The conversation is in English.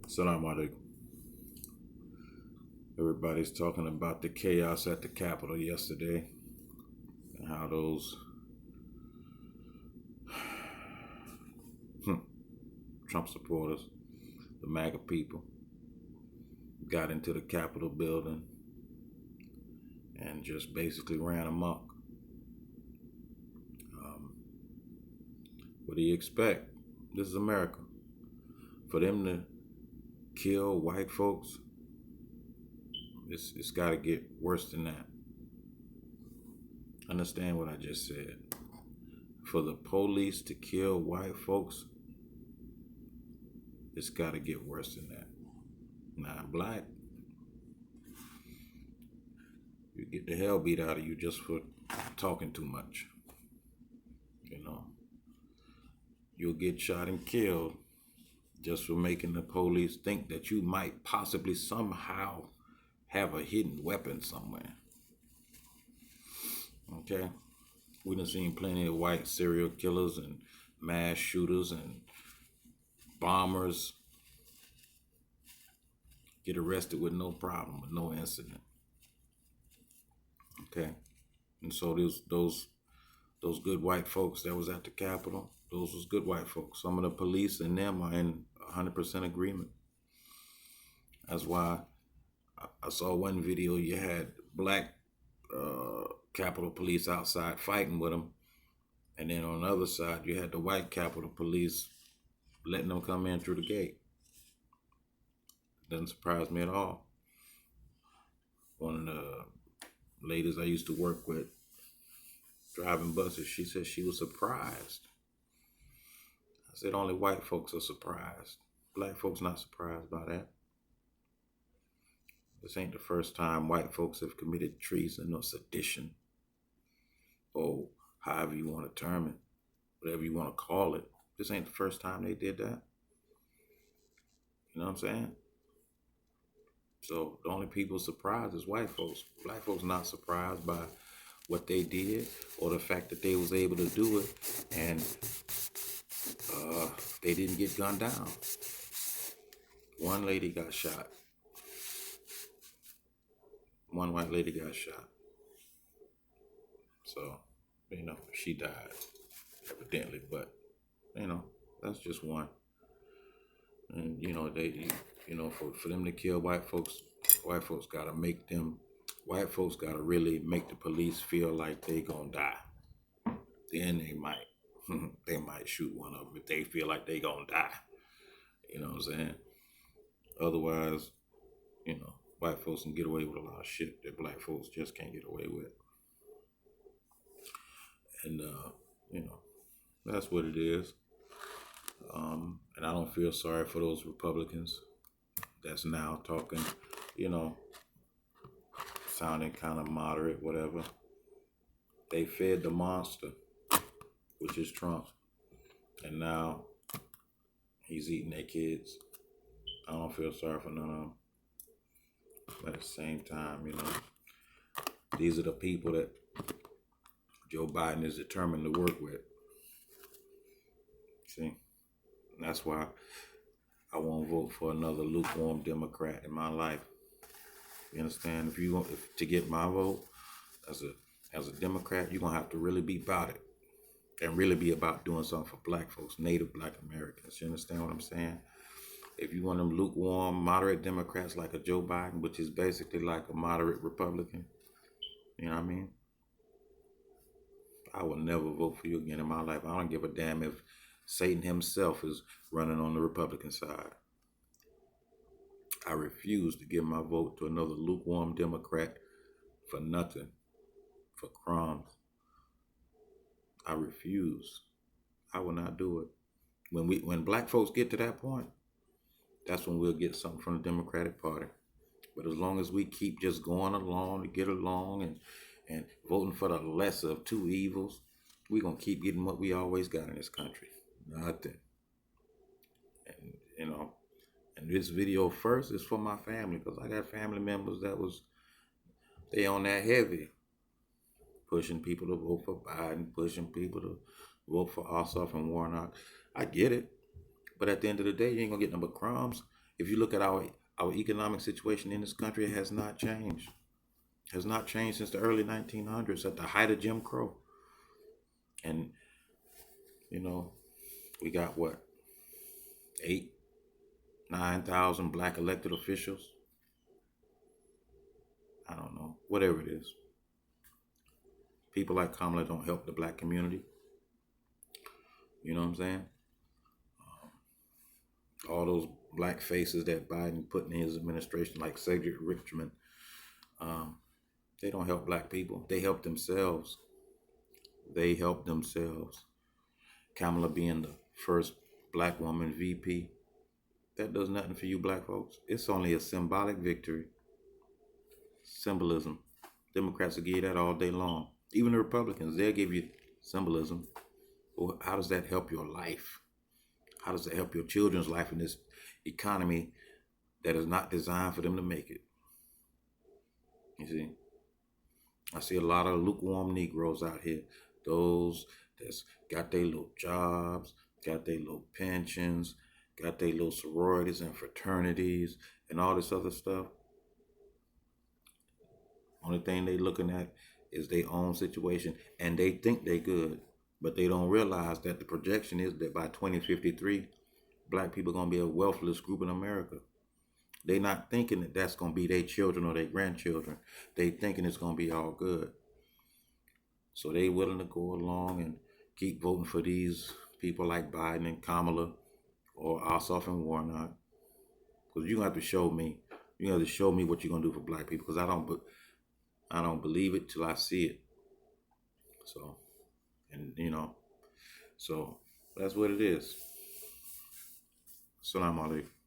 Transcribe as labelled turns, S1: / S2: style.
S1: Assalamu alaikum. Everybody's talking about the chaos at the Capitol yesterday and how those Trump supporters, the MAGA people, got into the Capitol building and just basically ran amok. What do you expect? This is America. For them to kill white folks, it's got to get worse than that. Understand what I just said. For the police to kill white folks, it's got to get worse than that. Now, black, you get the hell beat out of you just for talking too much. You know, you'll get shot and killed just for making the police think that you might possibly somehow have a hidden weapon somewhere. Okay? We done seen plenty of white serial killers and mass shooters and bombers get arrested with no problem, with no incident. Okay? And so those good white folks that was at the Capitol, those was good white folks. Some of the police and them are in 100% agreement. That's why I saw one video, you had black Capitol Police outside fighting with them, and then on the other side you had the white Capitol Police letting them come in through the gate. Doesn't surprise me at all. One of the ladies I used to work with driving buses, she said she was surprised. I said only white folks are surprised. Black folks not surprised by that. This ain't the first time white folks have committed treason or sedition, or however you want to term it, whatever you want to call it. This ain't the first time they did that. You know what I'm saying? So the only people surprised is white folks. Black folks not surprised by what they did or the fact that they was able to do it and they didn't get gunned down. One lady got shot. One white lady got shot. So, she died, evidently, but, that's just one. And, for them to kill white folks gotta really make the police feel like they gonna die. Then they might shoot one of them if they feel like they gonna die. You know what I'm saying? Otherwise, white folks can get away with a lot of shit that black folks just can't get away with. And, that's what it is. And I don't feel sorry for those Republicans that's now talking, sounding kind of moderate, whatever. They fed the monster, which is Trump. And now he's eating their kids. I don't feel sorry for none of them. But at the same time, these are the people that Joe Biden is determined to work with. See? And that's why I won't vote for another lukewarm Democrat in my life. You understand? If to get my vote as a Democrat, you're gonna have to really be about it. And really be about doing something for black folks, native black Americans. You understand what I'm saying? If you want them lukewarm, moderate Democrats like a Joe Biden, which is basically like a moderate Republican, you know what I mean? I will never vote for you again in my life. I don't give a damn if Satan himself is running on the Republican side. I refuse to give my vote to another lukewarm Democrat for nothing, for crumbs. I refuse. I will not do it. When black folks get to that point, that's when we'll get something from the Democratic Party. But as long as we keep just going along to get along and voting for the lesser of two evils, we're going to keep getting what we always got in this country. Nothing. And this video first is for my family, because I got family members they on that heavy, pushing people to vote for Biden, pushing people to vote for Ossoff and Warnock. I get it. But at the end of the day, you ain't going to get no but crumbs If you look at our economic situation in this country, it has not changed. Has not changed since the early 1900s at the height of Jim Crow. And you know, we got what, 8, 9,000 black elected officials. I don't know, whatever it is. People like Kamala don't help the black community. You know what I'm saying? All those black faces that Biden put in his administration, like Cedric Richmond, um, they don't help black people. They help themselves. They help themselves. Kamala being the first black woman VP, that does nothing for you black folks. It's only a symbolic victory. Symbolism. Democrats will give you that all day long. Even the Republicans, they'll give you symbolism. Well, how does that help your life? How does it help your children's life in this economy that is not designed for them to make it? You see, I see a lot of lukewarm Negroes out here. Those that's got their little jobs, got their little pensions, got their little sororities and fraternities and all this other stuff. Only thing they looking at is their own situation, and they think they good, but they don't realize that the projection is that by 2053, black people gonna be a wealthless group in America. They not thinking that that's gonna be their children or their grandchildren. They thinking it's gonna be all good. So they willing to go along and keep voting for these people like Biden and Kamala or Ossoff and Warnock. Because you're gonna have to show me. You have to show me what you're gonna do for black people. Because I don't believe it till I see it. So, and so that's what it is. Assalamu alaikum.